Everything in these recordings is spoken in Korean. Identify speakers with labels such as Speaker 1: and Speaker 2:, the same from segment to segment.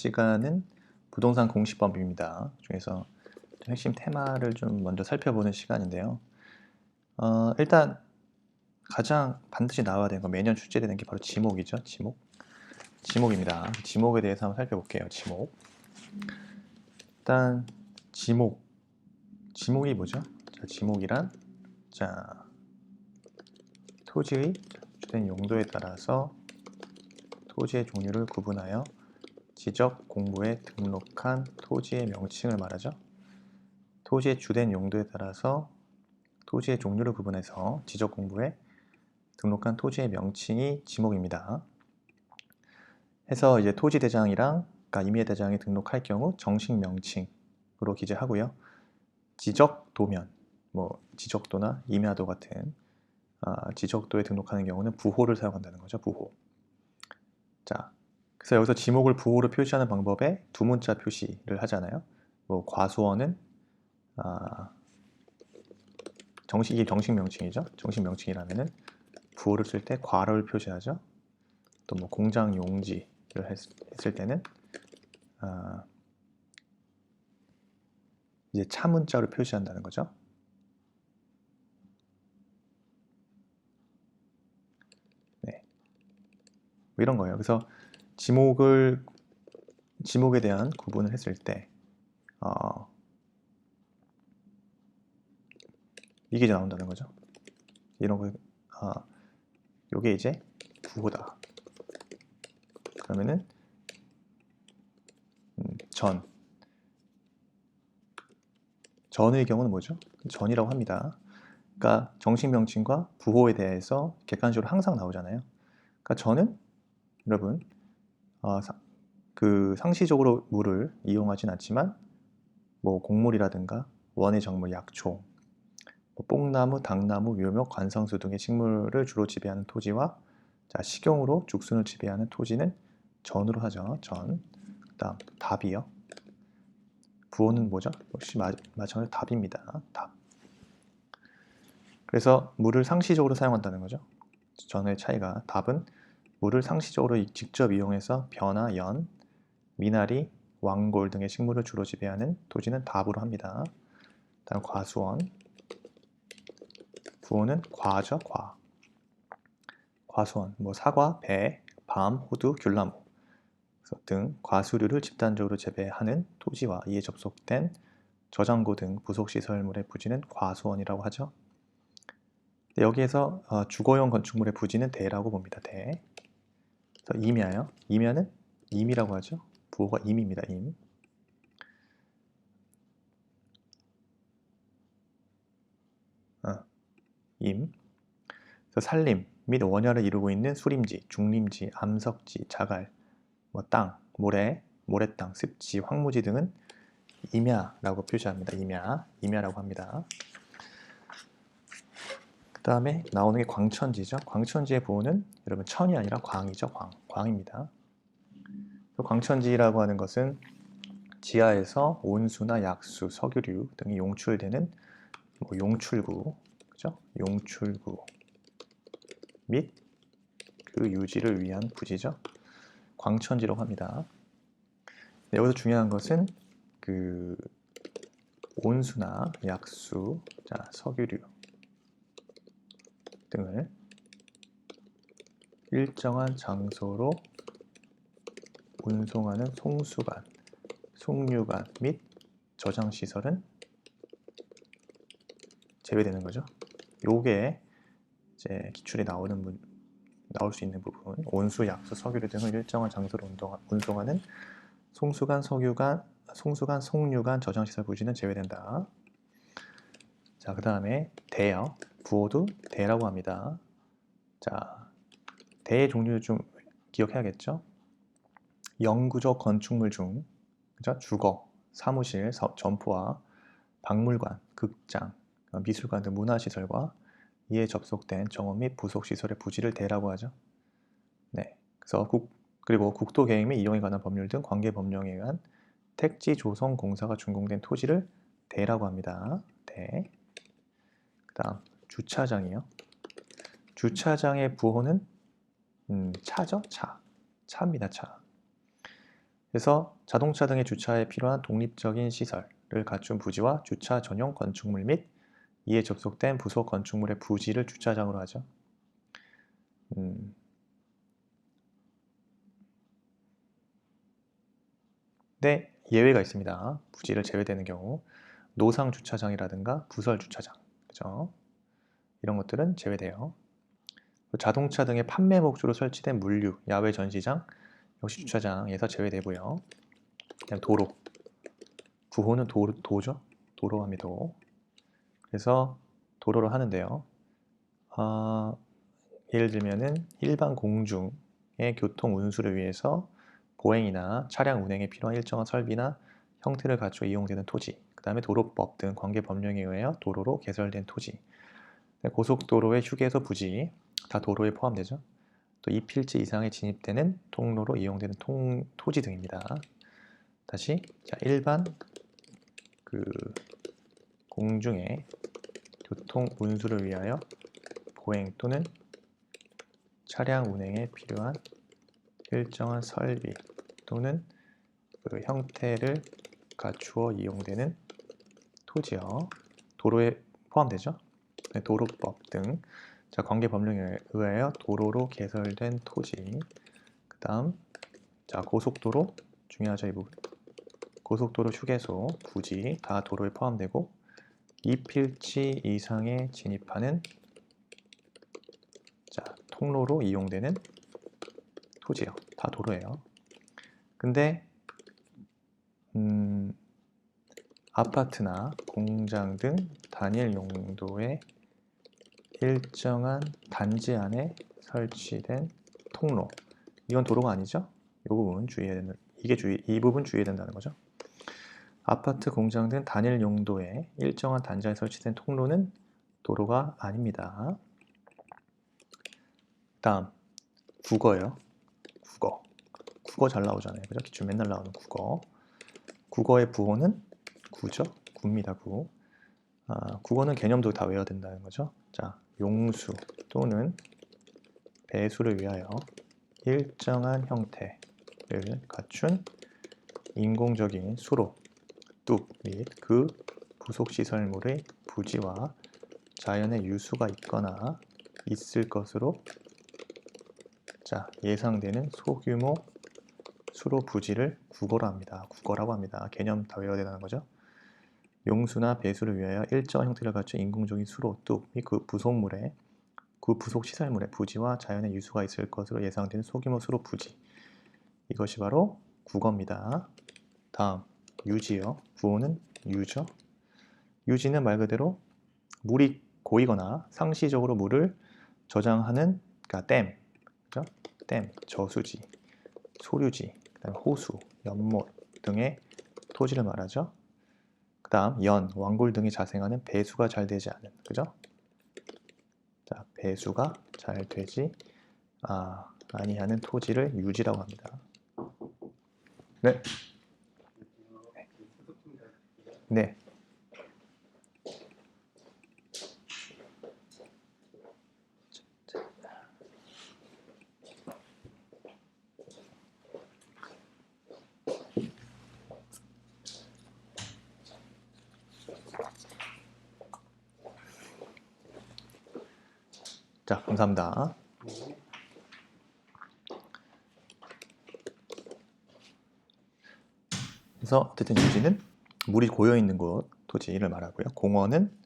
Speaker 1: 시간은 부동산 공시법입니다. 중에서 핵심 테마를 좀 먼저 살펴보는 시간인데요. 일단 가장 반드시 나와야 되는 건 매년 출제되는 게 바로 지목이죠. 지목입니다. 지목에 대해서 한번 살펴볼게요. 일단 지목이 뭐죠? 자, 지목이란 토지의 주된 용도에 따라서 토지의 종류를 구분하여 지적 공부에 등록한 토지의 명칭을 말하죠. 토지의 주된 용도에 따라서 토지의 종류를 구분해서 지적 공부에 등록한 토지의 명칭이 지목입니다. 해서 이제 토지 대장이랑 임야 대장에 등록할 경우 정식 명칭으로 기재하고요. 지적도면, 지적도나 임야도 같은 지적도에 등록하는 경우는 부호를 사용한다는 거죠. 부호. 자, 그래서 여기서 지목을 부호로 표시하는 방법에 두 문자 표시를 하잖아요. 과수원은 이게 정식 명칭이죠. 정식 명칭이라면은 부호를 쓸 때 과를 표시하죠. 또 공장 용지를 했을 때는 이제 차 문자로 표시한다는 거죠. 네, 이런 거예요. 그래서 지목에 대한 구분을 했을 때 이게 이제 나온다는 거죠. 이런 거, 요게 이제 부호다. 그러면은 전의 경우는 뭐죠? 전이라고 합니다. 그러니까 정식 명칭과 부호에 대해서 객관식으로 항상 나오잖아요. 그러니까 전은 여러분 상시적으로 물을 이용하진 않지만 곡물이라든가 원예 작물, 약초, 뽕나무, 당나무, 묘목, 관상수 등의 식물을 주로 지배하는 토지와 식용으로 죽순을 지배하는 토지는 전으로 하죠. 전. 그다음 답이요. 부호는 뭐죠? 역시 마찬가지로 답입니다. 답. 그래서 물을 상시적으로 사용한다는 거죠. 전의 차이가 답은 물을 상시적으로 직접 이용해서 벼나 연, 미나리, 왕골 등의 식물을 주로 지배하는 토지는 답으로 합니다. 다음 과수원. 부호는 과죠. 과수원, 사과, 배, 밤, 호두, 귤나무 등 과수류를 집단적으로 재배하는 토지와 이에 접속된 저장고 등 부속시설물의 부지는 과수원이라고 하죠. 여기에서 주거용 건축물의 부지는 대라고 봅니다. 대. 임야요. 임야는 임이라고 하죠. 부호가 임입니다. 임. 산림 및 원야를 이루고 있는 수림지, 중림지, 암석지, 자갈, 땅, 모래땅, 습지, 황무지 등은 임야라고 표시합니다. 임야라고 합니다. 그 다음에 나오는 게 광천지죠. 광천지의 부호는 여러분 천이 아니라 광이죠. 광입니다. 광천지라고 하는 것은 지하에서 온수나 약수, 석유류 등이 용출되는 용출구, 그죠? 용출구 및 그 유지를 위한 부지죠. 광천지라고 합니다. 여기서 중요한 것은 온수나 약수, 석유류 등을 일정한 장소로 운송하는 송수관, 송유관 및 저장시설은 제외되는 거죠. 요게 이제 기출에 나올 수 있는 부분, 온수, 약수, 석유류 등을 일정한 장소로 운송하는 송수관, 송유관, 저장시설 부지는 제외된다. 그 다음에 대요. 부호도 대라고 합니다. 대의 종류를 좀 기억해야겠죠. 영구적 건축물 중, 그죠? 주거, 사무실, 점포와 박물관, 극장, 미술관 등 문화시설과 이에 접속된 정원 및 부속시설의 부지를 대라고 하죠. 네. 그래서 그리고 국토계획 및 이용에 관한 법률 등 관계법령에 의한 택지 조성 공사가 준공된 토지를 대라고 합니다. 대. 그 다음 주차장이요. 주차장의 부호는 차죠. 차입니다. 차. 그래서 자동차 등의 주차에 필요한 독립적인 시설을 갖춘 부지와 주차 전용 건축물 및 이에 접속된 부속 건축물의 부지를 주차장으로 하죠. 네, 예외가 있습니다. 부지를 제외되는 경우 노상 주차장이라든가 부설 주차장, 그죠? 이런 것들은 제외돼요. 자동차 등의 판매 목적으로 설치된 물류, 야외 전시장 역시 주차장에서 제외되고요. 그다음 도로, 구호는 도죠? 도로 하면 도. 그래서 도로를 하는데요. 예를 들면은 일반 공중의 교통 운수를 위해서 보행이나 차량 운행에 필요한 일정한 설비나 형태를 갖추어 이용되는 토지, 그 다음에 도로법 등 관계 법령에 의하여 도로로 개설된 토지, 고속도로의 휴게소 부지, 다 도로에 포함되죠. 또 2필지 이상에 진입되는 통로로 이용되는 토지 등입니다. 다시 자, 일반 공중의 교통 운수를 위하여 보행 또는 차량 운행에 필요한 일정한 설비 또는 형태를 갖추어 이용되는 토지요. 도로에 포함되죠. 도로법 등 자, 관계 법령에 의하여 도로로 개설된 토지. 그 다음 자, 고속도로 중요하죠. 이 부분. 고속도로 휴게소 부지 다 도로에 포함되고 2필지 이상에 진입하는 자, 통로로 이용되는 토지요. 다 도로예요. 근데 아파트나 공장 등 단일 용도의 일정한 단지 안에 설치된 통로, 이건 도로가 아니죠? 이 부분 주의해야 되는, 이 부분 주의해야 된다는 거죠. 아파트, 공장 등 단일 용도의 일정한 단지 안에 설치된 통로는 도로가 아닙니다. 다음 국어예요. 국어 잘 나오잖아요. 그죠? 기출 맨날 나오는 국어. 국어의 부호는 구죠. 구입니다. 구. 국어는 개념도 다 외워야 된다는 거죠. 자, 용수 또는 배수를 위하여 일정한 형태를 갖춘 인공적인 수로, 뚝 및 그 부속시설물의 부지와 자연의 유수가 있거나 있을 것으로 자, 예상되는 소규모 수로 부지를 국어라고 합니다. 개념 다 외워야 되는 거죠. 용수나 배수를 위하여 일정한 형태를 갖춘 인공적인 수로, 뚝 및 그 부속 시설물의 부지와 자연의 유수가 있을 것으로 예상되는 소규모 수로 부지. 이것이 바로 국어입니다. 다음 유지요. 구호는 유죠. 유지는 말 그대로 물이 고이거나 상시적으로 물을 저장하는 그러니까 댐, 그죠? 댐, 저수지, 소류지, 그다음에 호수, 연못 등의 토지를 말하죠. 그 다음 연, 왕골 등이 자생하는 배수가 잘 되지 않은, 그죠? 자, 배수가 잘 되지 아니하는 토지를 유지라고 합니다. 네. 네. 자, 감사합니다. 그래서 어쨌든 유지는 물이 고여 있는 곳, 토지를 말하고요. 공원은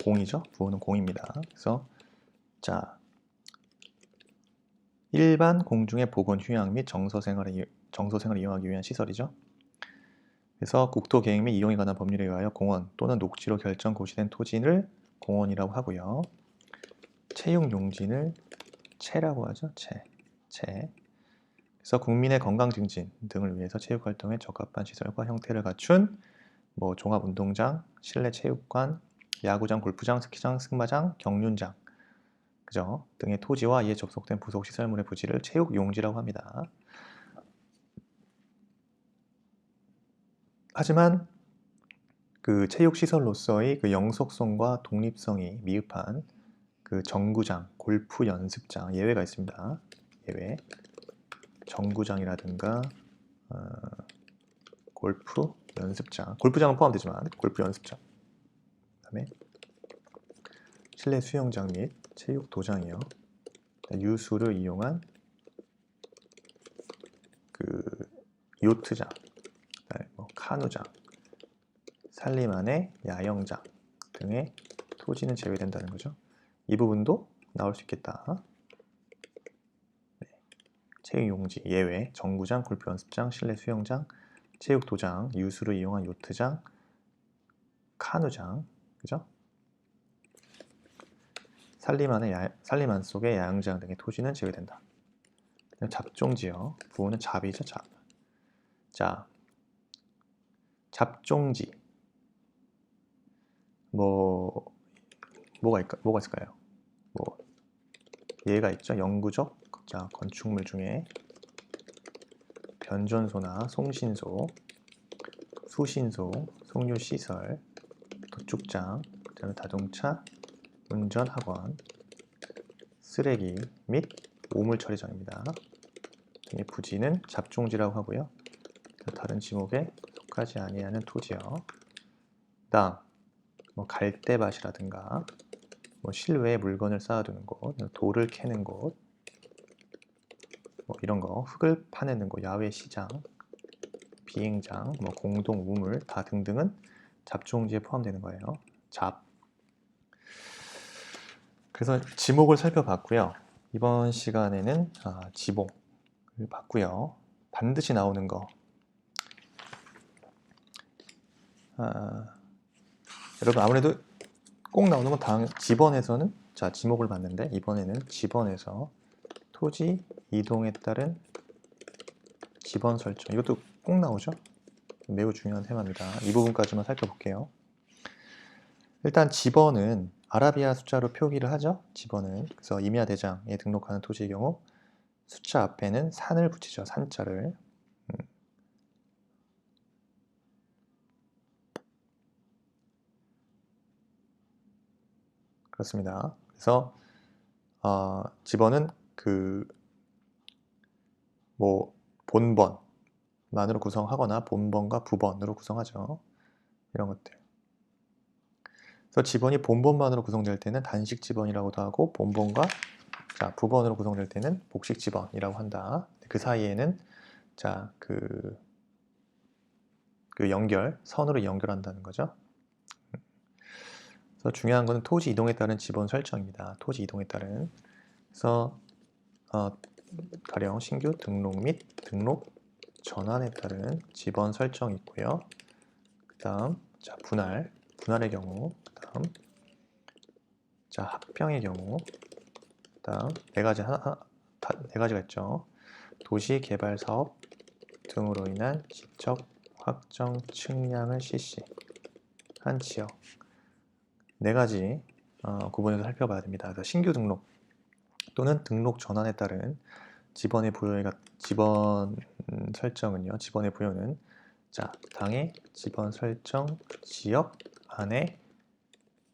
Speaker 1: 공이죠. 부호는 공입니다. 그래서 자, 일반 공중의 보건 휴양 및 정서 생활을 이용하기 위한 시설이죠. 그래서 국토 계획 및 이용에 관한 법률에 의하여 공원 또는 녹지로 결정 고시된 토지를 공원이라고 하고요. 체육 용지를 체라고 하죠. 체. 그래서 국민의 건강 증진 등을 위해서 체육 활동에 적합한 시설과 형태를 갖춘 종합운동장, 실내 체육관, 야구장, 골프장, 스키장, 승마장, 경륜장, 그죠? 등의 토지와 이에 접속된 부속 시설물의 부지를 체육 용지라고 합니다. 하지만 그 체육 시설로서의 그 영속성과 독립성이 미흡한 그 정구장, 골프 연습장 예외가 있습니다. 예외. 정구장이라든가 골프 연습장, 골프장은 포함되지만 골프 연습장, 그다음에 실내 수영장 및 체육 도장이요. 유수를 이용한 그 요트장, 뭐 카누장, 산림 안의 야영장 등의 토지는 제외된다는 거죠. 이 부분도 나올 수 있겠다. 네. 체육용지 예외, 정구장, 골프 연습장, 실내 수영장, 체육 도장, 유수를 이용한 요트장, 카누장, 그죠? 산림 안 속의 야영장 등의 토지는 제외된다. 잡종지요. 부호는 잡이죠, 잡. 자, 잡종지. 뭐가 있을까요? 뭐 예가 있죠. 영구적 자, 건축물 중에 변전소나 송신소, 수신소, 송유시설, 도축장, 그다음에 자동차 운전학원, 쓰레기 및 오물처리장입니다. 이 부지는 잡종지라고 하고요. 다른 지목에 속하지 아니하는 토지요. 그다음 뭐 갈대밭이라든가 뭐 실외에 물건을 쌓아두는 곳, 돌을 캐는 곳, 뭐 이런 거, 흙을 파내는 곳, 야외 시장, 비행장, 뭐 공동 우물 다 등등은 잡종지에 포함되는 거예요. 잡. 그래서 지목을 살펴봤고요. 이번 시간에는 지목을 봤고요. 반드시 나오는 거. 여러분 아무래도 꼭 나오는 건 지번에서는 자 지목을 봤는데 이번에는 지번에서 토지 이동에 따른 지번 설정 이것도 꼭 나오죠. 매우 중요한 테마입니다. 이 부분까지만 살펴볼게요. 일단 지번은 아라비아 숫자로 표기를 하죠. 지번은 그래서 임야 대장에 등록하는 토지의 경우 숫자 앞에는 산을 붙이죠. 산자를. 그렇습니다. 그래서 지번은 뭐 본번만으로 구성하거나 본번과 부번으로 구성하죠. 이런 것들. 그래서 지번이 본번만으로 구성될 때는 단식 지번이라고도 하고 본번과 부번으로 구성될 때는 복식 지번이라고 한다. 그 사이에는 그 선으로 연결한다는 거죠. 그래서 중요한 것은 토지 이동에 따른 지번 설정입니다. 토지 이동에 따른. 그래서 가령 신규 등록 및 등록 전환에 따른 지번 설정이 있고요. 그 다음 분할의 경우, 그 다음 합병의 경우, 그 다음 네 가지가 있죠. 도시 개발 사업 등으로 인한 지적 확정 측량을 실시한 지역 네 가지 구분해서 살펴봐야 됩니다. 그래서 신규 등록 또는 등록 전환에 따른 지번의 설정은요. 지번의 부여는 당의 지번 설정 지역 안에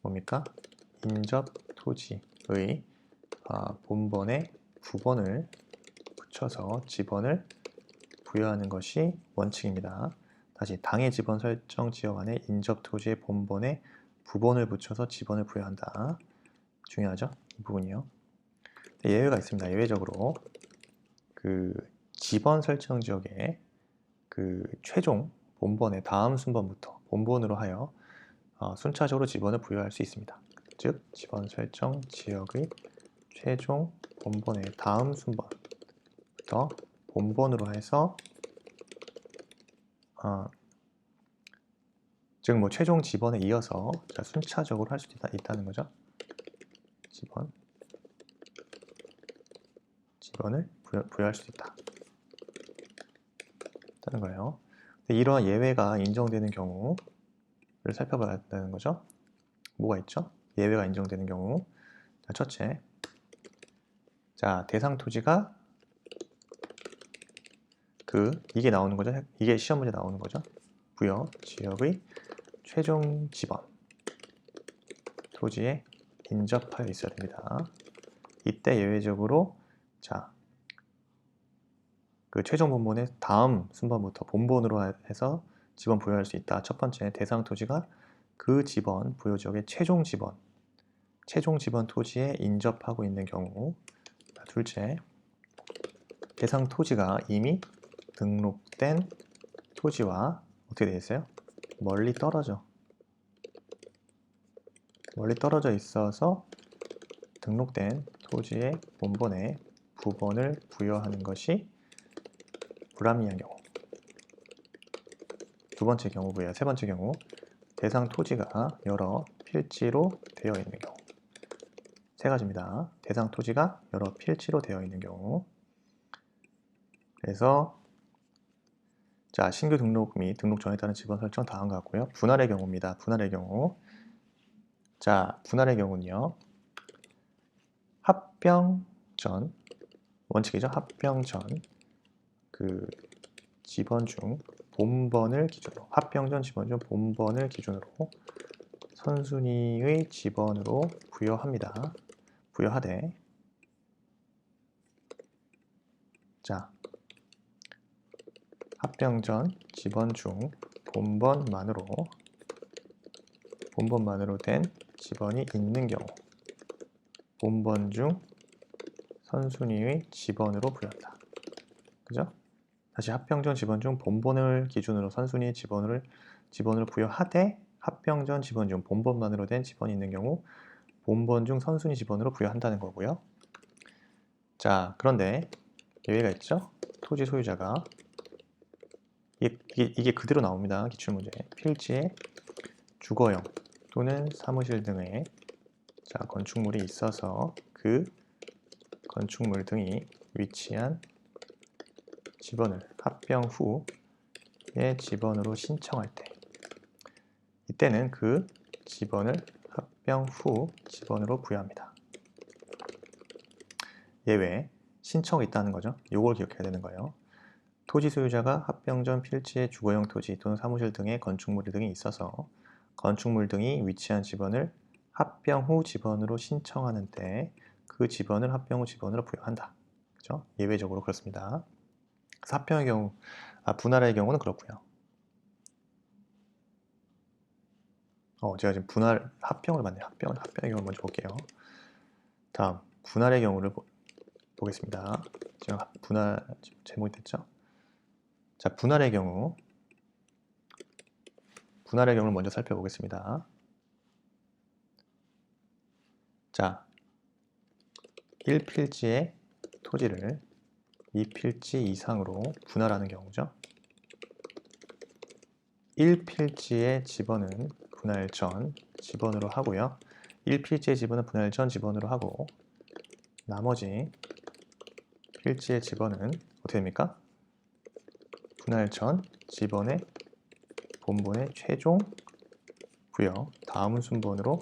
Speaker 1: 뭡니까? 인접 토지의 본번에 부번을 붙여서 지번을 부여하는 것이 원칙입니다. 다시 당의 지번 설정 지역 안에 인접 토지의 본번에 부번을 붙여서 지번을 부여한다. 중요하죠? 이 부분이요. 예외가 있습니다. 예외적으로 지번 설정 지역에 최종 본번의 다음 순번부터 본번으로 하여 순차적으로 지번을 부여할 수 있습니다. 즉 지번 설정 지역의 최종 본번의 다음 순번부터 본번으로 해서 즉 뭐 최종 지번에 이어서 순차적으로 할 수도 있다는 거죠. 지번을 부여할 수도 있다는 거예요. 이러한 예외가 인정되는 경우를 살펴봐야 한다는 거죠. 뭐가 있죠? 예외가 인정되는 경우. 첫째, 대상 토지가 이게 나오는 거죠. 이게 시험 문제 나오는 거죠. 부여 지역의 최종 지번 토지에 인접하여 있어야 됩니다. 이때 예외적으로 그 최종 본본의 다음 순번부터 본본으로 해서 지번 부여할 수 있다. 첫 번째, 대상 토지가 그 지번 부여 지역의 최종 지번 토지에 인접하고 있는 경우. 둘째, 대상 토지가 이미 등록된 토지와 어떻게 되어 있어요? 멀리 떨어져 있어서 등록된 토지의 본본에 부번을 부여하는 것이 불합리한 경우. 두 번째 경우고요. 세 번째 경우, 대상 토지가 여러 필지로 되어 있는 경우. 세 가지입니다. 대상 토지가 여러 필지로 되어 있는 경우. 그래서 자, 신규 등록 및 등록 전에 따른 지번 설정 다음과 같고요. 분할의 경우입니다. 분할의 경우. 자, 분할의 경우는요. 합병 전 원칙이죠. 합병 전 그 지번 중 본번을 기준으로, 합병 전 지번 중 본번을 기준으로 선순위의 지번으로 부여하되, 자, 합병 전 지번 중 본번만으로 된 지번이 있는 경우, 본번 중 선순위의 지번으로 부여한다. 그죠? 다시 합병 전 지번 중 본번을 기준으로 선순위의 지번을 부여하되, 합병 전 지번 중 본번만으로 된 지번이 있는 경우 본번 중 선순위 지번으로 부여한다는 거고요. 자, 그런데 예외가 있죠. 토지 소유자가 이게 그대로 나옵니다. 기출문제. 필지에 주거용 또는 사무실 등의 건축물이 있어서 그 건축물 등이 위치한 지번을 합병 후의 지번으로 신청할 때, 이때는 그 지번을 합병 후 지번으로 부여합니다. 예외, 신청이 있다는 거죠. 요걸 기억해야 되는 거예요. 토지 소유자가 합병 전 필지에 주거용 토지 또는 사무실 등의 건축물 등이 있어서 건축물 등이 위치한 지번을 합병 후 지번으로 신청하는 때 그 지번을 합병 후 지번으로 부여한다. 그죠? 예외적으로 그렇습니다. 합병의 경우, 분할의 경우는 그렇고요. 제가 지금 합병을 봤네요. 합병의 경우를 먼저 볼게요. 다음, 분할의 경우를 보겠습니다. 지금 분할 제목이 됐죠? 자, 분할의 경우를 먼저 살펴보겠습니다. 자, 1필지의 토지를 2필지 이상으로 분할하는 경우죠. 1필지의 지번은 분할 전 지번으로 하고요. 1필지의 지번은 분할 전 지번으로 하고, 나머지 필지의 지번은 어떻게 됩니까? 분할 전 지번의 본본의 최종 부여 다음 순번으로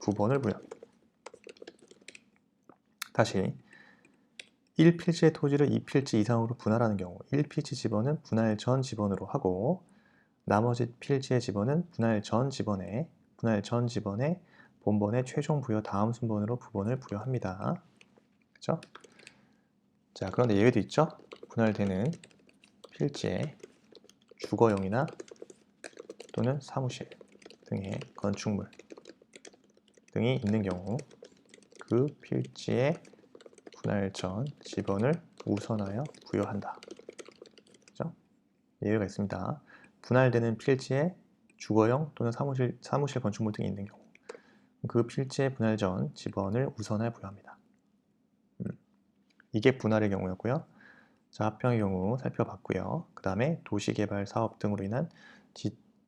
Speaker 1: 부번을 부여합니다. 다시 1필지의 토지를 2필지 이상으로 분할하는 경우 1필지 지번은 분할 전 지번으로 하고, 나머지 필지의 지번은 분할 전 지번의 본번의 최종 부여 다음 순번으로 부번을 부여합니다. 그렇죠? 자, 그런데 예외도 있죠. 분할되는 필지에 주거용이나 또는 사무실 등의 건축물 등이 있는 경우 그 필지에 분할 전 지번을 우선하여 부여한다. 그렇죠? 예외가 있습니다. 분할되는 필지에 주거용 또는 사무실 건축물 등이 있는 경우 그 필지의 분할 전 지번을 우선하여 부여합니다. 이게 분할의 경우였고요. 자, 합병의 경우 살펴봤고요. 그 다음에 도시개발 사업 등으로 인한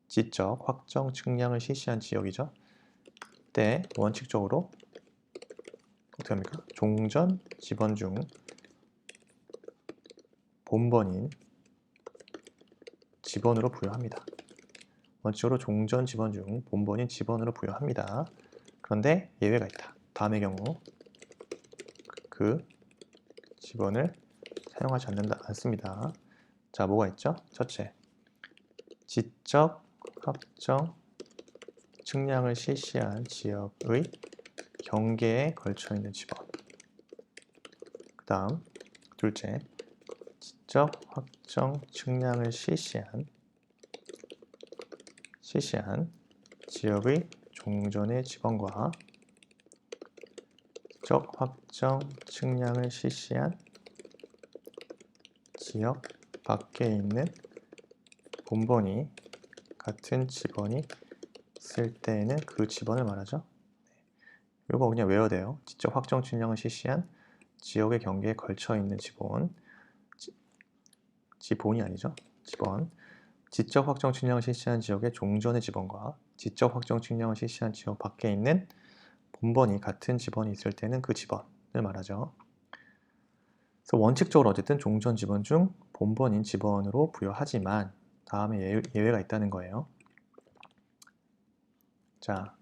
Speaker 1: 지적 확정 측량을 실시한 지역이죠. 때 원칙적으로 어떻게 합니까? 종전 지번 중 본번인 지번으로 부여합니다. 원칙적으로 종전 지번 중 본번인 지번으로 부여합니다. 그런데 예외가 있다. 다음의 경우 그 지번을 사용하지 않습니다. 자, 뭐가 있죠? 첫째, 지적 확정 측량을 실시한 지역의 경계에 걸쳐 있는 지번. 그 다음, 둘째, 지적 확정 측량을 실시한 지역의 종전의 지번과 지적 확정 측량을 실시한 지역 밖에 있는 본번이 같은 지번이 있을 때에는 그 지번을 말하죠. 이거 그냥 외워야 돼요. 지적 확정 측량을 실시한 지역의 경계에 걸쳐 있는 지번, 지본이 아니죠. 지번. 지적 확정 측량을 실시한 지역의 종전의 지번과 지적 확정 측량을 실시한 지역 밖에 있는 본번이 같은 지번이 있을 때는 그 지번을 말하죠. 그래서 원칙적으로 어쨌든 종전 지번 중 본번인 지번으로 부여하지만 다음에 예외가 있다는 거예요. 자,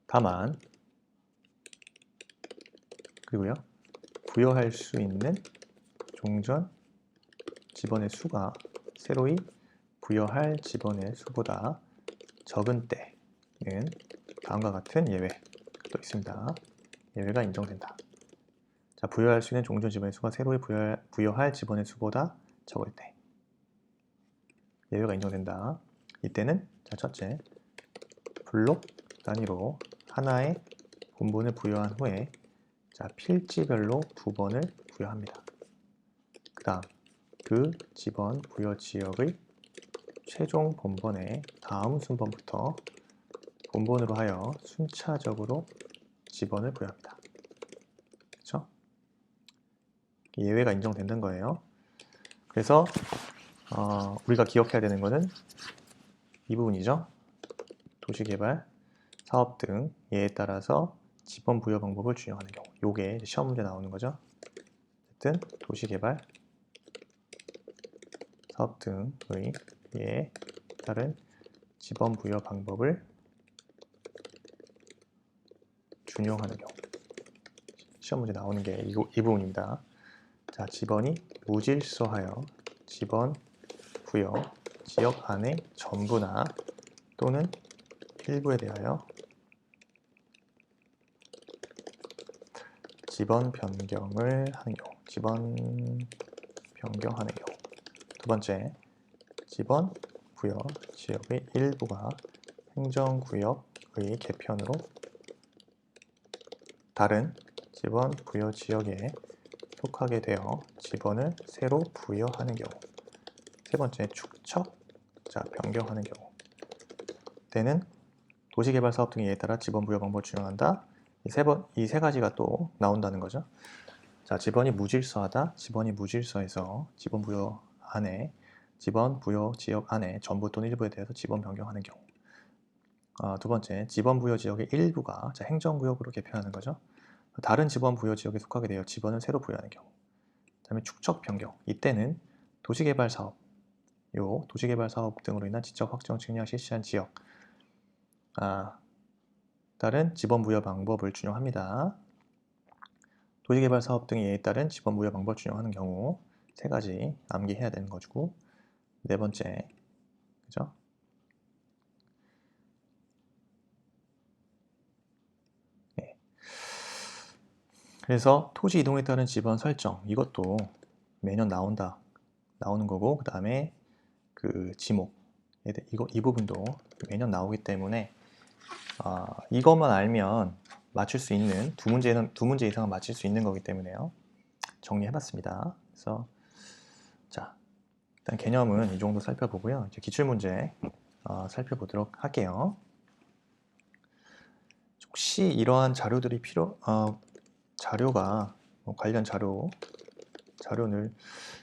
Speaker 1: 다만 그리고요. 부여할 수 있는 종전 지번의 수가 새로이 부여할 지번의 수보다 적은 때는 다음과 같은 예외가 또 있습니다. 예외가 인정된다. 자, 부여할 수 있는 종전 지번의 수가 새로이 부여할 지번의 수보다 적을 때 예외가 인정된다. 이때는 자, 첫째, 블록 단위로 하나의 본본을 부여한 후에 자, 필지별로 2번을 부여합니다. 그 다음 그 지번 부여 지역의 최종 본번의 다음 순번부터 본본으로 하여 순차적으로 지번을 부여합니다. 그렇죠? 예외가 인정된다는 거예요. 그래서 우리가 기억해야 되는 것은 이 부분이죠. 도시개발, 사업 등 예에 따라서 지번 부여 방법을 준용하는 경우. 요게 시험 문제 나오는 거죠. 어쨌든 도시개발, 사업 등의 예에 따른 지번 부여 방법을 준용하는 경우. 시험 문제 나오는 게 이 부분입니다. 자, 지번이 무질서하여 지번 부여 지역 안의 전부나 또는 일부에 대하여 지번 변경을 하는 경우. 지번 변경하는 경우. 두 번째, 지번 부여 지역의 일부가 행정구역의 개편으로 다른 지번 부여 지역에 속하게 되어 지번을 새로 부여하는 경우. 세 번째, 축척, 자, 변경하는 경우. 때는 도시개발 사업 등의 예에 따라 지번 부여 방법을 준용한다. 이 세 가지가 또 나온다는 거죠. 자, 지번이 무질서하다. 지번이 무질서해서 지번 부여 안에 지번 부여 지역 안에 전부 또는 일부에 대해서 지번 변경하는 경우. 두 번째, 지번 부여 지역의 일부가 자, 행정구역으로 개편하는 거죠. 다른 지번 부여 지역에 속하게 되어 지번을 새로 부여하는 경우. 그다음에 축척 변경. 이때는 도시개발 사업, 도시개발 사업 등으로 인한 지적 확정 측량 실시한 지역, 따른 지번 부여 방법을 준용합니다. 도시개발 사업 등의 예에 따른 지번 부여 방법을 준용하는 경우 세 가지 암기해야 되는 거고. 네 번째, 그죠? 네. 그래서 토지 이동에 따른 지번 설정, 이것도 매년 나오는 거고, 그 다음에 그 지목, 이 부분도 매년 나오기 때문에 이것만 알면 맞출 수 있는 두 문제 이상은 맞출 수 있는 거기 때문에요. 정리해봤습니다. 그래서 자, 일단 개념은 이 정도 살펴보고요. 이제 기출문제 살펴보도록 할게요. 혹시 이러한 자료들이 자료가 관련 자료를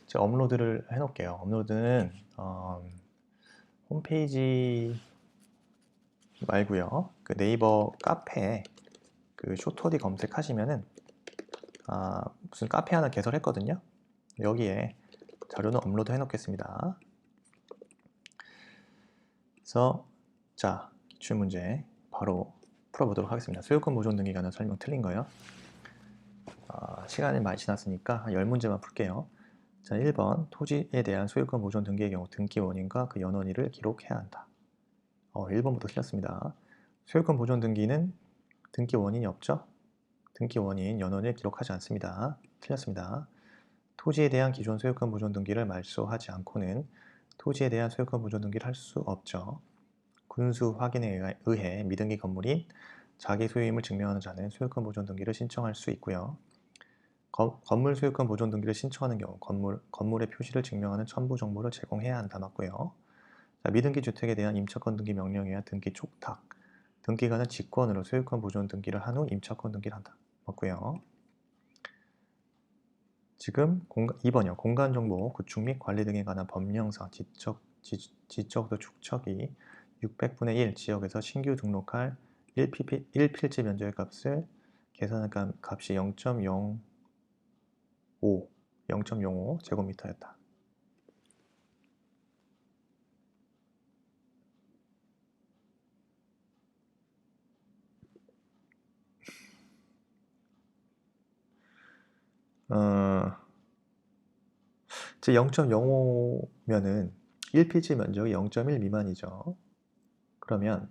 Speaker 1: 제가 업로드를 해놓을게요. 업로드는 홈페이지 말고요. 그 네이버 카페 그 쇼토디 검색하시면은 무슨 카페 하나 개설했거든요. 여기에 자료는 업로드 해놓겠습니다. 그래서 자, 기출문제 바로 풀어보도록 하겠습니다. 소유권 보존 등기에 관한 설명 틀린 거예요. 시간이 많이 지났으니까 한 10문제만 풀게요. 자, 1번 토지에 대한 소유권 보존 등기의 경우 등기 원인과 그 연원일을 기록해야 한다. 1번부터 틀렸습니다. 소유권 보존 등기는 등기 원인이 없죠? 등기 원인, 연원을 기록하지 않습니다. 틀렸습니다. 토지에 대한 기존 소유권 보존 등기를 말소하지 않고는 토지에 대한 소유권 보존 등기를 할 수 없죠. 군수 확인에 의해 미등기 건물인 자기 소유임을 증명하는 자는 소유권 보존 등기를 신청할 수 있고요. 건물 소유권 보존 등기를 신청하는 경우 건물의 표시를 증명하는 첨부 정보를 제공해야 한다. 맞고요. 자, 미등기 주택에 대한 임차권 등기 명령이야 등기 촉탁. 등기관은 직권으로 소유권 보존 등기를 한 후 임차권 등기를 한다. 맞고요. 지금 2번이요. 공간정보 구축 및 관리 등에 관한 법령상 지적도 축척이 600분의 1 지역에서 신규 등록할 1필지 면적의 값을 계산한 값이 0.05 제곱미터였다. 이제 0.05면은 1필지 면적이 0.1 미만이죠. 그러면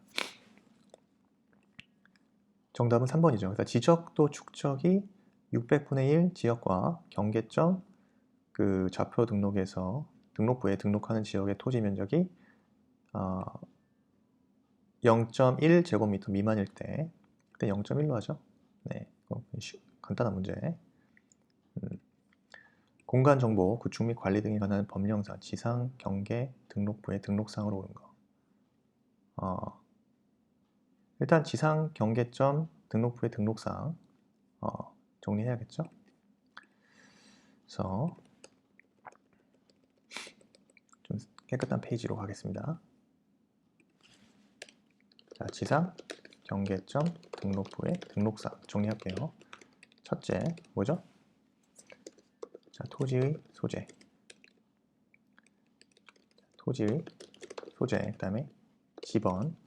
Speaker 1: 정답은 3번이죠. 그러니까 지적도 축척이 600분의 1 지역과 경계점 그 좌표 등록부에 등록하는 지역의 토지 면적이 0.1 제곱미터 미만일 때 그때 0.1로 하죠. 네, 간단한 문제. 공간정보 구축 및 관리 등에 관한 법령상 지상 경계 등록부에 등록상으로 오는 거. 일단 지상 경계점 등록부의 등록상 정리해야겠죠. 그래서 좀 깨끗한 페이지로 가겠습니다. 자, 지상 경계점 등록부의 등록상 정리할게요. 첫째 뭐죠? 자, 토지의 소재, 그 다음에 지번,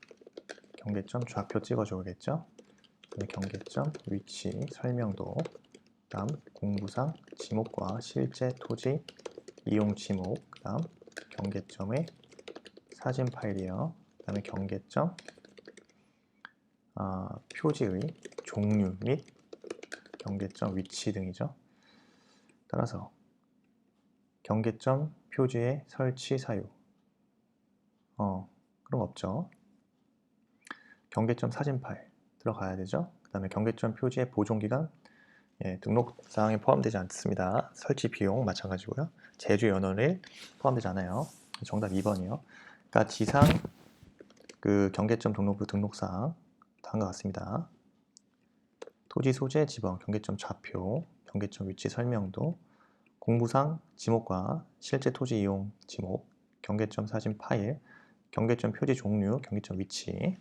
Speaker 1: 경계점 좌표 찍어줘야겠죠. 그다음에 경계점 위치 설명도, 다음 공부상 지목과 실제 토지 이용 지목, 다음 경계점의 사진 파일이요. 그 다음에 경계점 표지의 종류 및 경계점 위치 등이죠. 따라서 경계점 표지의 설치 사유 그런 거 없죠. 경계점 사진 파일 들어가야 되죠. 그 다음에 경계점 표지의 보존기간 등록사항에 포함되지 않습니다. 설치 비용 마찬가지고요. 제주 연원일 포함되지 않아요. 정답 2번이요. 그러니까 지상 그 경계점 등록부 등록사항 다음과 같습니다. 토지 소재 지번, 경계점 좌표, 경계점 위치 설명도, 공부상 지목과 실제 토지 이용 지목, 경계점 사진 파일, 경계점 표지 종류, 경계점 위치.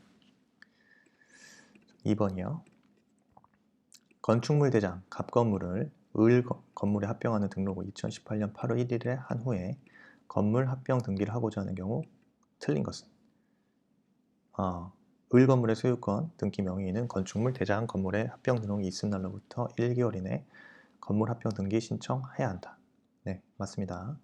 Speaker 1: 2번이요. 건축물 대장 갑 건물을 을 건물에 합병하는 등록을 2018년 8월 1일에 한 후에 건물 합병 등기를 하고자 하는 경우 틀린 것은 을 건물의 소유권 등기 명의인은 건축물 대장 건물의 합병 등록이 있은 날로부터 1개월 이내 건물 합병 등기 신청해야 한다. 네, 맞습니다.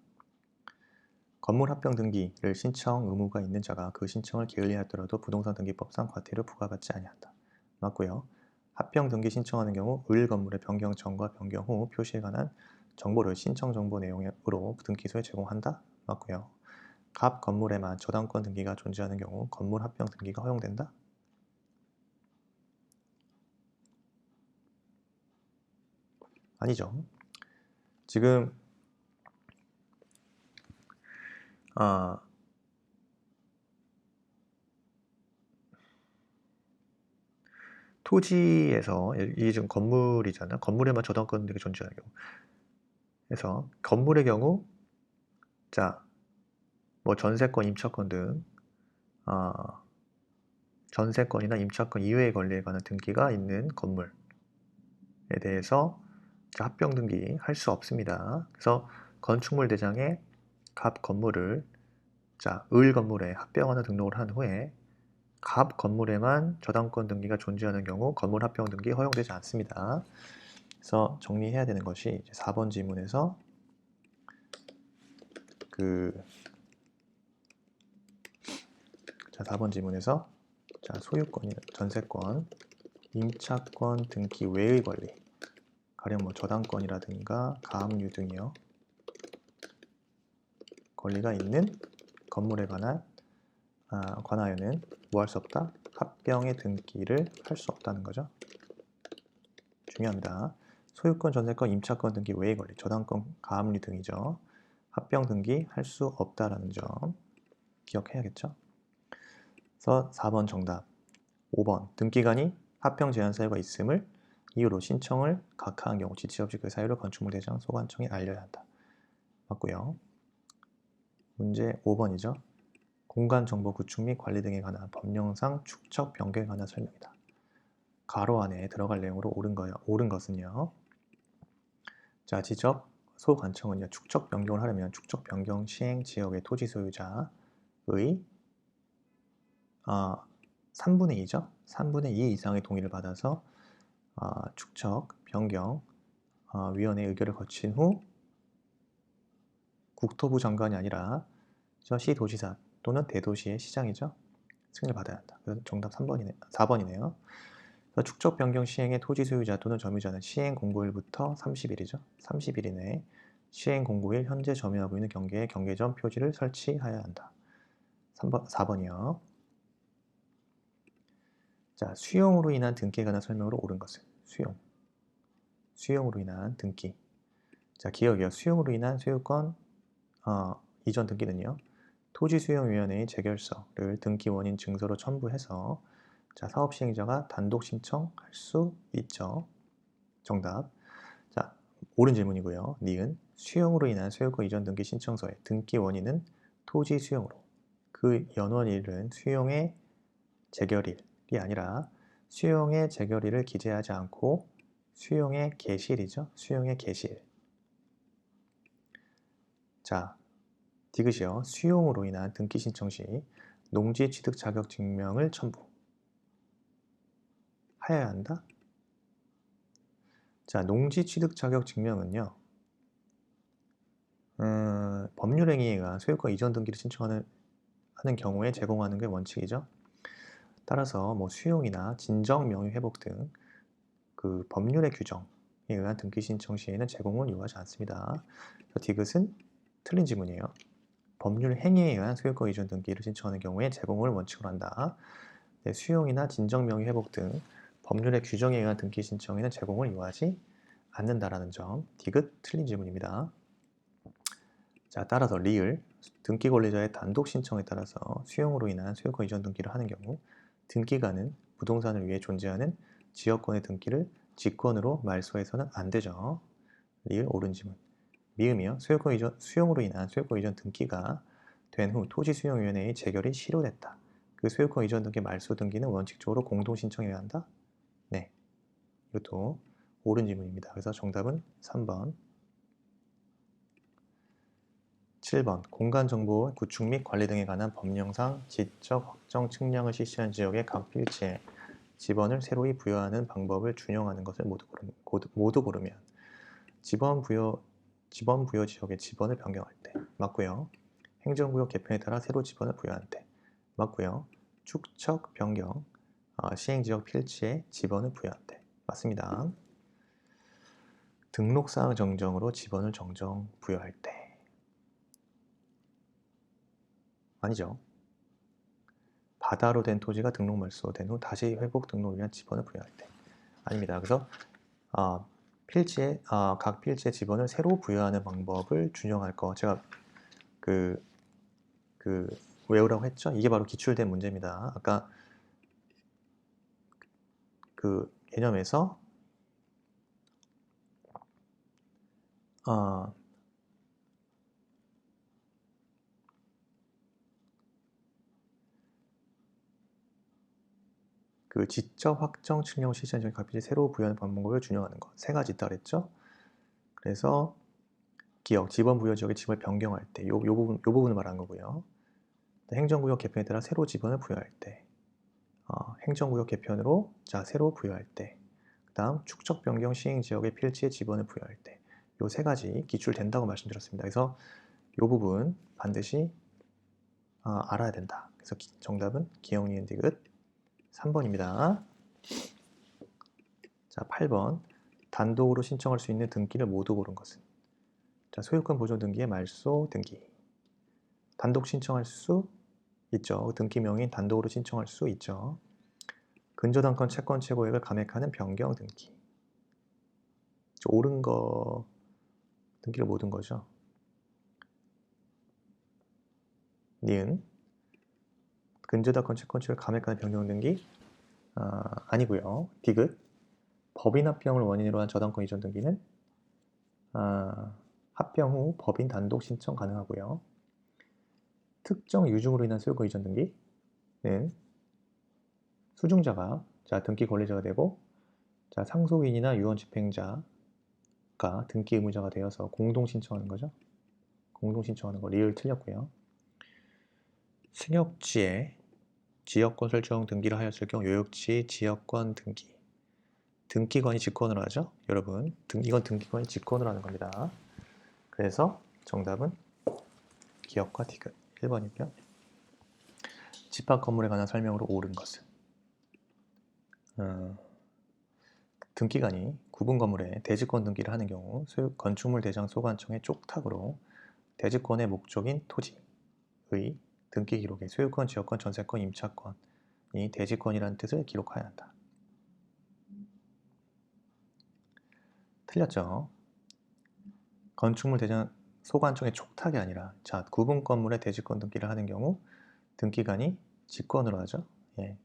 Speaker 1: 건물 합병 등기를 신청 의무가 있는 자가 그 신청을 게을리하더라도 부동산 등기법상 과태료 부과받지 아니한다. 맞고요. 합병 등기 신청하는 경우 을 건물의 변경 전과 변경 후 표시에 관한 정보를 신청 정보 내용으로 등기소에 제공한다. 맞고요. 갑 건물에만 저당권 등기가 존재하는 경우 건물 합병 등기가 허용된다. 아니죠. 지금 토지에서 이게 지금 건물이잖아. 건물에만 저당권 등기가 존재하는 경우. 그래서 건물의 경우 자, 뭐 전세권, 임차권 등 전세권이나 임차권 이외의 권리에 관한 등기가 있는 건물에 대해서 합병 등기 할 수 없습니다. 그래서 건축물 대장에 갑 건물을 을 건물에 합병하는 등록을 한 후에 갑 건물에만 저당권 등기가 존재하는 경우 건물 합병 등기 허용되지 않습니다. 그래서 정리해야 되는 것이 4번 지문에서 4번 지문에서 소유권이 전세권 임차권 등기 외의 권리, 가령 뭐 저당권이라든가 가압류 등이요. 권리가 있는 건물에 관하여는 뭐 할 수 없다? 합병의 등기를 할 수 없다는 거죠. 중요합니다. 소유권, 전세권, 임차권 등기 외의 권리, 저당권, 가압류 등이죠. 합병 등기 할 수 없다라는 점 기억해야겠죠. 그래서 4번 정답. 5번 등기관이 합병 제한 사유가 있음을 이유로 신청을 각하한 경우 지체 없이 그 사유를 건축물 대장 소관청에 알려야 한다. 맞고요. 문제 5번이죠. 공간정보 구축 및 관리 등에 관한 법령상 축척 변경에 관한 설명이다. 가로 안에 들어갈 내용으로 옳은 것은요. 자, 지적 소관청은요. 축척 변경을 하려면 축척 변경 시행 지역의 토지 소유자의 3분의 2죠. 3분의 2 이상의 동의를 받아서 축척 변경 위원회 의결을 거친 후 국토부 장관이 아니라 시도지사 또는 대도시의 시장이죠. 승인을 받아야 한다. 그래서 정답 4번이네요. 축척 변경 시행의 토지 소유자 또는 점유자는 시행 공고일부터 30일이죠. 30일 이내에 시행 공고일 현재 점유하고 있는 경계에 경계점 표지를 설치해야 한다. 4번이요. 자, 수용으로 인한 등기에 관한 설명으로 옳은 것은 수용으로 인한 등기. 자, 기억이요. 수용으로 인한 소유권 이전 등기는요. 토지수용위원회의 재결서를 등기 원인 증서로 첨부해서 자, 사업 시행자가 단독 신청할 수 있죠. 정답. 자, 옳은 질문이고요. 니은 수용으로 인한 소유권 이전 등기 신청서의 등기 원인은 토지 수용으로 그 연원일은 수용의 재결일이 아니라 수용의 재결일을 기재하지 않고 수용의 개시일이죠. 수용의 개시일. 자, 디귿이요. 수용으로 인한 등기 신청 시 농지 취득 자격 증명을 첨부하여야 한다. 자, 농지 취득 자격 증명은요. 법률 행위에 의한 소유권 이전 등기를 신청하는 경우에 제공하는 게 원칙이죠. 따라서 뭐 수용이나 진정 명의 회복 등 그 법률의 규정에 의한 등기 신청 시에는 제공을 요구하지 않습니다. 디귿은 틀린 지문이에요. 법률 행위에 의한 소유권 이전 등기를 신청하는 경우에 제공을 원칙으로 한다. 네, 수용이나 진정 명의 회복 등 법률의 규정에 의한 등기 신청에는 제공을 요하지 않는다라는 점. 디귿 틀린 지문입니다. 자, 따라서 리을 등기 권리자의 단독 신청에 따라서 수용으로 인한 소유권 이전 등기를 하는 경우 등기관은 부동산을 위해 존재하는 지역권의 등기를 직권으로 말소해서는 안 되죠. 리을 옳은 지문. 미음이요. 수용으로 인한 소유권 이전 등기가 된 후 토지수용위원회의 재결이 실효됐다. 그 소유권 이전 등기 말소 등기는 원칙적으로 공동 신청해야 한다. 네, 이것도 옳은 질문입니다. 그래서 정답은 3번. 7번. 공간정보 구축 및 관리 등에 관한 법령상 지적 확정 측량을 실시한 지역의 각 필지에 지번을 새로이 부여하는 방법을 준용하는 것을 모두 고르면 지번 부여 지역의 지번을 변경할 때 맞고요. 행정구역 개편에 따라 새로 지번을 부여할 때 맞고요. 축척 변경 시행지역 필지에 지번을 부여할 때 맞습니다. 등록사항 정정으로 지번을 정정 부여할 때 아니죠. 바다로 된 토지가 등록 말소된 후 다시 회복 등록을 위한 지번을 부여할 때 아닙니다. 그래서 각 필지의 지번을 새로 부여하는 방법을 준용할 거 제가 그 외우라고 했죠. 이게 바로 기출된 문제입니다. 아까 그 개념에서 그 지적 확정 측량 실시한 각 필지 새로 부여하는 방법을 준용하는 것 세 가지 있다 그랬죠. 그래서 기억 지번 부여 지역의 지번을 변경할 때 요 부분을 말한 거고요. 행정구역 개편에 따라 새로 지번을 부여할 때 행정구역 개편으로 새로 부여할 때 그 다음 축척 변경 시행 지역의 필지에 지번을 부여할 때 요 세 가지 기출된다고 말씀드렸습니다. 그래서 요 부분 반드시 알아야 된다. 그래서 정답은 기억 니은 디귿 3번입니다. 자, 8번. 단독으로 신청할 수 있는 등기를 모두 고른 것은? 자, 소유권 보존 등기의 말소 등기. 단독 신청할 수 있죠. 등기 명의인 단독으로 신청할 수 있죠. 근저당권 채권 최고액을 감액하는 변경 등기. 옳은 거 등기를 모든 거죠. 니은. 근저당권 채권 최고액을 감액하는 변경 등기 아니고요. 디귿. 법인 합병을 원인으로 한 저당권 이전 등기는 합병 후 법인 단독 신청 가능하고요. 특정 유증으로 인한 소유권 이전 등기는 수증자가 등기 권리자가 되고 상속인이나 유언집행자가 등기 의무자가 되어서 공동 신청하는 거죠. 공동 신청하는 거 리을 틀렸고요. 승역지에 지역권 설정 등기를 하였을 경우 요역지 지역권 등기. 등기관이 직권으로 하죠. 여러분, 이건 등기관이 직권으로 하는 겁니다. 그래서 정답은 기역과 디귿 1번이고요. 집합 건물에 관한 설명으로 옳은 것은? 등기관이 구분 건물에 대지권 등기를 하는 경우 건축물 대장 소관청의 쪽탁으로 대지권의 목적인 토지의 등기 기록에 소유권, 지역권, 전세권, 임차권이 대지권이라는 뜻을 기록해야 한다. 틀렸죠? 건축물 대장 소관청의 촉탁이 아니라 구분 건물의 대지권 등기를 하는 경우 등기관이 직권으로 하죠. 예.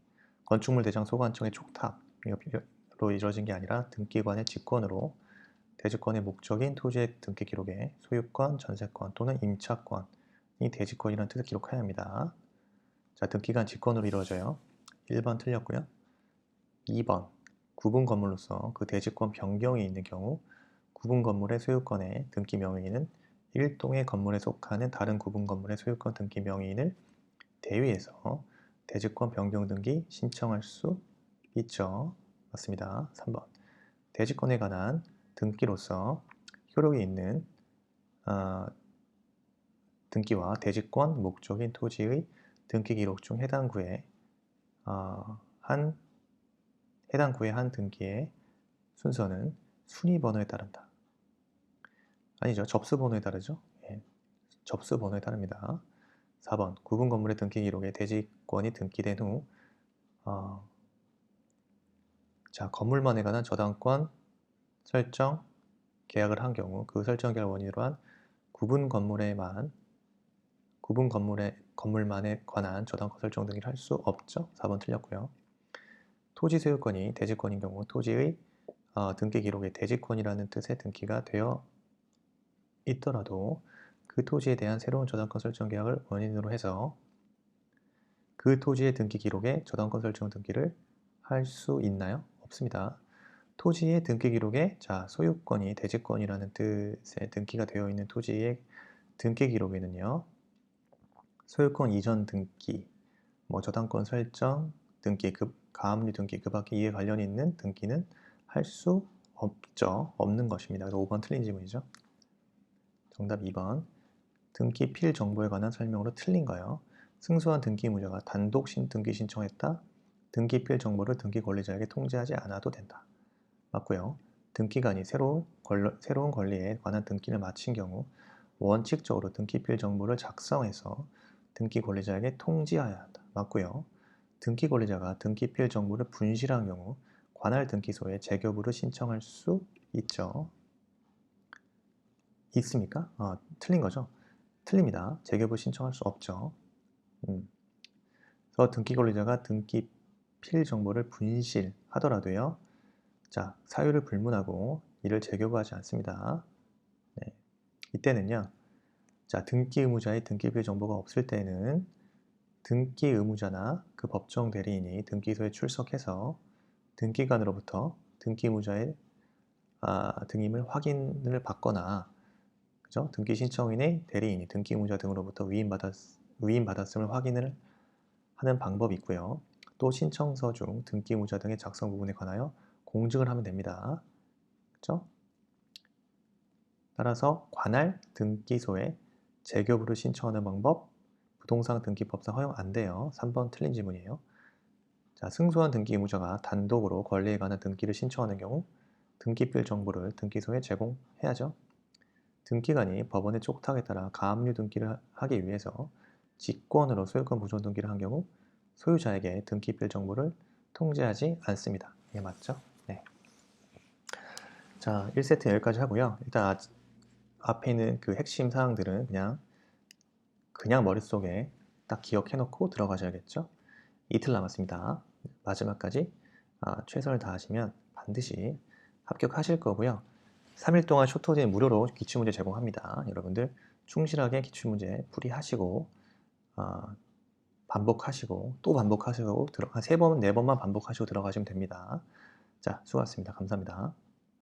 Speaker 1: 건축물 대장 소관청의 촉탁으로 이루어진 게 아니라 등기관의 직권으로 대지권의 목적인 토지의 등기 기록에 소유권, 전세권 또는 임차권이 대지권이라는 뜻을 기록해야 합니다. 등기관 직권으로 이루어져요. 1번 틀렸고요. 2번. 구분 건물로서 그 대지권 변경이 있는 경우 구분 건물의 소유권의 등기 명의인은 일동의 건물에 속하는 다른 구분 건물의 소유권 등기 명의인을 대위해서 대지권 변경 등기 신청할 수 있죠. 맞습니다. 3번. 대지권에 관한 등기로서 효력이 있는 등기와 대지권 목적인 토지의 등기 기록 중 해당 구의 한 등기의 순서는 순위 번호에 따른다. 아니죠. 접수 번호에 따르죠. 예. 접수 번호에 따릅니다. 4번. 구분 건물의 등기 기록에 대지권이 등기된 후 건물만에 관한 저당권 설정 계약을 한 경우 그 설정 계약을 원인으로 한 구분 건물만에 관한 저당권 설정 등기를 할 수 없죠. 4번 틀렸고요. 토지 소유권이 대지권인 경우 토지의 등기 기록에 대지권이라는 뜻의 등기가 되어 있더라도 그 토지에 대한 새로운 저당권 설정 계약을 원인으로 해서 그 토지의 등기 기록에 저당권 설정 등기를 할 수 있나요? 없습니다. 토지의 등기 기록에 소유권이 대지권이라는 뜻의 등기가 되어 있는 토지의 등기 기록에는요. 소유권 이전 등기, 저당권 설정 등기, 가압류 등기, 그 밖에 이에 관련이 있는 등기는 할 수 없죠. 없는 것입니다. 그래서 5번 틀린 지문이죠. 정답 2번. 등기 필 정보에 관한 설명으로 틀린 거예요. 승소한 등기 의무자가 단독 등기 신청했다. 등기 필 정보를 등기 권리자에게 통지하지 않아도 된다. 맞고요. 등기관이 새로운 권리에 관한 등기를 마친 경우 원칙적으로 등기 필 정보를 작성해서 등기 권리자에게 통지해야 한다. 맞고요. 등기 권리자가 등기 필 정보를 분실한 경우 관할 등기소에 재교부를 신청할 수 있죠. 있습니까? 틀린 거죠? 틀립니다. 재교부 신청할 수 없죠. 그래서 등기 권리자가 등기 필 정보를 분실하더라도요. 사유를 불문하고 이를 재교부하지 않습니다. 네. 이때는요. 등기 의무자의 등기 필 정보가 없을 때는 등기 의무자나 그 법정 대리인이 등기소에 출석해서 등기관으로부터 등기 의무자의 등임을 확인을 받거나 그죠? 등기 신청인의 대리인이 등기 의무자 등으로부터 위임받았음을 확인을 하는 방법이 있고요. 또 신청서 중 등기 의무자 등의 작성 부분에 관하여 공증을 하면 됩니다. 그렇죠? 따라서 관할 등기소에 재교부를 신청하는 방법 부동산 등기법상 허용 안 돼요. 3번 틀린 지문이에요. 자, 승소한 등기 의무자가 단독으로 권리에 관한 등기를 신청하는 경우 등기필 정보를 등기소에 제공해야죠. 등기관이 법원의 촉탁에 따라 가압류 등기를 하기 위해서 직권으로 소유권 보존 등기를 한 경우 소유자에게 등기필 정보를 통지하지 않습니다. 이게 맞죠? 네. 자, 1세트 여기까지 하고요. 일단 앞에 있는 그 핵심 사항들은 그냥 머릿속에 딱 기억해 놓고 들어가셔야겠죠? 이틀 남았습니다. 마지막까지 최선을 다하시면 반드시 합격하실 거고요. 3일 동안 쇼터진 무료로 기출문제 제공합니다. 여러분들 충실하게 기출문제 풀이하시고 반복하시고 또 반복하시고 한 3번, 4번만 반복하시고 들어가시면 됩니다. 자, 수고하셨습니다. 감사합니다.